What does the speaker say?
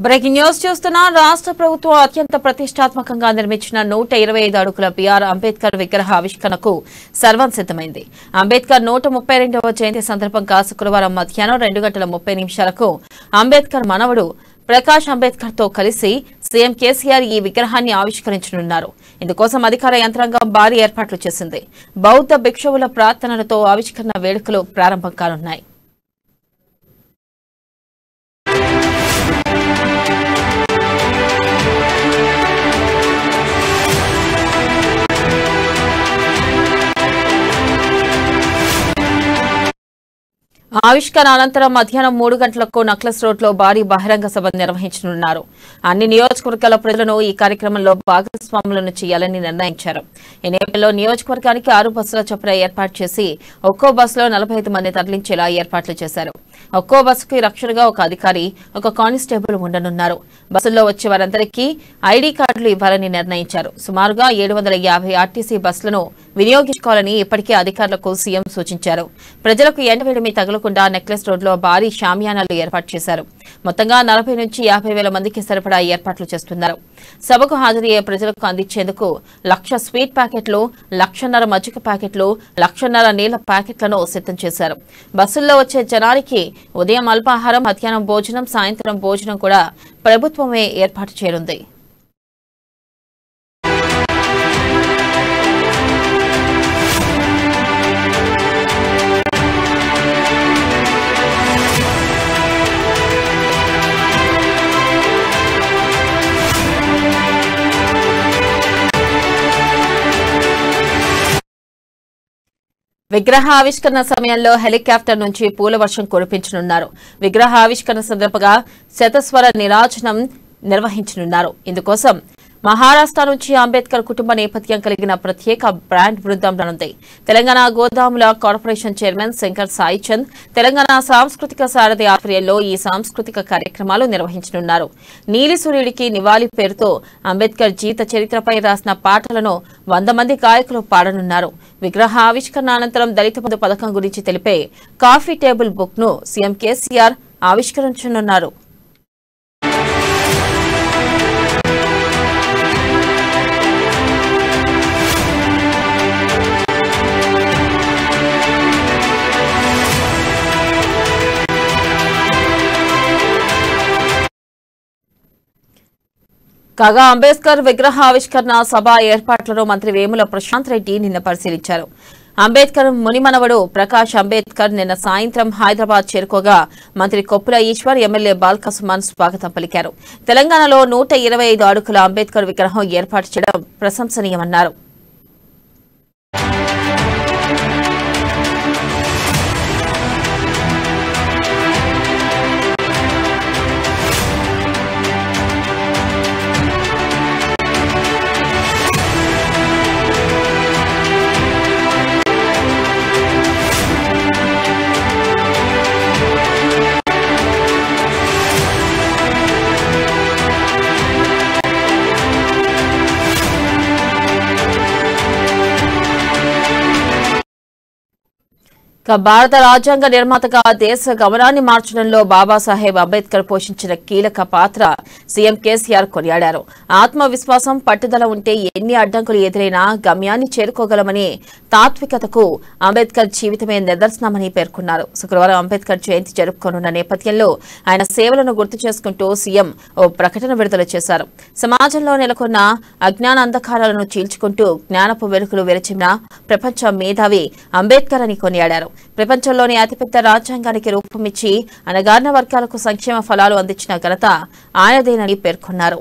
Breaking news చూస్తున్నా రాష్ట్ర ప్రభుత్వం అత్యంత ప్రతిష్టాత్మకంగా నిర్మించిన 125 అడుగుల బిఆర్ అంబేద్కర్ విగ్రహ ఆవిష్కరణకు సర్వం సిద్ధమైంది. అంబేద్కర్ 132వ జయంతి సందర్భంగా శుక్రవారం మధ్యాహ్నం 2:30 అంబేద్కర్ మనవడు ప్రకాష్ అంబేద్కర్ తో కలిసి సీఎం కేసీఆర్ ఈ విగ్రహాన్ని ఆవిష్కరించనున్నారు. ఇందుకోసం అధికార యంత్రాంగం భారీ ఏర్పాట్లు చేసింది. బౌద్ధ భిక్షువుల ప్రార్థనలతో ఆవిష్కరణ వేడుకలు ప్రారంభం కానున్నాయి. ఆవిష్కరణ అనంతరం మధ్యాహ్నం 3 గంటలకు నక్లెస్ రోడ్లో భారీ బహిరంగ సభ నిర్వహించనున్నారు. అన్ని నియోజకవర్గాల ప్రజలను ఈ కార్యక్రమంలో భాగస్వాములను చేయాలని నిర్ణయించారు. ఈ నేపథ్యంలో నియోజకవర్గానికి 6 బస్సుల చొప్పున ఏర్పాటు చేసి ఒక్కో బస్సులో 45 మంది తరలించేలా ఏర్పాట్లు చేశారు. ఒక్కో బస్సుకి రక్షణగా ఒక అధికారి, ఒక కానిస్టేబుల్ ఉండనున్నారు. బస్సుల్లో వచ్చే వారందరికీ ఐడీ కార్డులు ఇవ్వాలని నిర్ణయించారు. సుమారుగా 750 ఆర్టీసీ బస్సులను వినియోగించుకోవాలని ఇప్పటికే అధికారులకు సీఎం సూచించారు. ప్రజలకు ఎండవేడిమి తగలకుండా నెక్లెస్ రోడ్లో భారీ షామియానాలు ఏర్పాటు చేశారు. మొత్తంగా 40 నుంచి 50 వేల మందికి సరిపడా ఏర్పాట్లు చేస్తున్నారు. సభకు హాజరయ్యే ప్రజలకు అందించేందుకు 1,00,000 స్వీట్ ప్యాకెట్లు, 1,50,000 మజ్జిగ ప్యాకెట్లు, 1,50,000 నీళ్ల ప్యాకెట్లను సిద్ధం చేశారు. బస్సుల్లో వచ్చే జనానికి ఉదయం అల్పాహారం, మధ్యాహ్నం భోజనం, సాయంత్రం భోజనం కూడా ప్రభుత్వమే ఏర్పాటు చేయనుంది. విగ్రహ ఆవిష్కరణ సమయంలో హెలికాప్టర్ నుంచి పూల వర్షం కురిపించనున్నారు. విగ్రహ ఆవిష్కరణ సందర్భంగా శతస్వర నీరాజనం నిర్వహించనున్నారు. ఇందుకోసం మహారాష్ట్ర నుంచి అంబేద్కర్ కుటుంబ నేపథ్యం కలిగిన ప్రత్యేక బ్రాండ్ బృందం రానుంది. తెలంగాణ గోదాముల కార్పొరేషన్ చైర్మన్ శంకర్ సాయిచంద్, తెలంగాణ సాంస్కృతిక సారథి ఆధ్వర్యంలో ఈ సాంస్కృతిక కార్యక్రమాలు నిర్వహించనున్నారు. నీలి సూర్యుడికి నివాళి పేరుతో అంబేద్కర్ జీవిత చరిత్రపై రాసిన పాటలను 100 మంది గాయకులు పాడనున్నారు. విగ్రహ ఆవిష్కరణ అనంతరం దళిత బంధు పథకం గురించి తెలిపే కాఫీ టేబుల్ బుక్ ను సీఎం కేసీఆర్ ఆవిష్కరించనున్నారు. కాగా అంబేద్కర్ విగ్రహ ఆవిష్కరణ సభ ఏర్పాట్లను మంత్రి వేముల ప్రశాంత్ రెడ్డి నిన్న పరిశీలించారు. అంబేద్కర్ మునిమనవడు ప్రకాష్ అంబేద్కర్ నిన్న సాయంత్రం హైదరాబాద్ చేరుకోగా మంత్రి కొప్పుల ఈశ్వర్, ఎమ్మెల్యే బాల్క సుమన్ స్వాగతం పలికారు. తెలంగాణలో 125 అడుగుల అంబేద్కర్ విగ్రహం ఏర్పాటు చేయడం ప్రశంసనీయమన్నారు. భారత రాజ్యాంగ నిర్మాతగా దేశ గమనాన్ని మార్చడంలో బాబాసాహెబ్ అంబేద్కర్ పోషించిన కీలక పాత్ర సీఎం కేసీఆర్ కొనియాడారు. ఆత్మవిశ్వాసం, పట్టుదల ఉంటే ఎన్ని అడ్డంకులు ఎదురైనా గమ్యాన్ని చేరుకోగలమని తాత్వికతకు అంబేద్కర్ జీవితమే నిదర్శనమని పేర్కొన్నారు. శుక్రవారం అంబేద్కర్ జయంతి జరుపుకోనున్న నేపథ్యంలో ఆయన సేవలను గుర్తు చేసుకుంటూ సీఎం ఓ ప్రకటన విడుదల చేశారు. సమాజంలో నెలకొన్న అజ్ఞాన అంధకారాలను చీల్చుకుంటూ జ్ఞానపు వెలుగులు వెలిచిన ప్రపంచ మేధావి అంబేద్కర్ అని కొనియాడారు. ప్రపంచంలోని అతిపెద్ద రాజ్యాంగానికి రూపమిచ్చి అణగారిన వర్గాలకు సంక్షేమ ఫలాలు అందించిన ఘనత ఆయనదేనని పేర్కొన్నారు.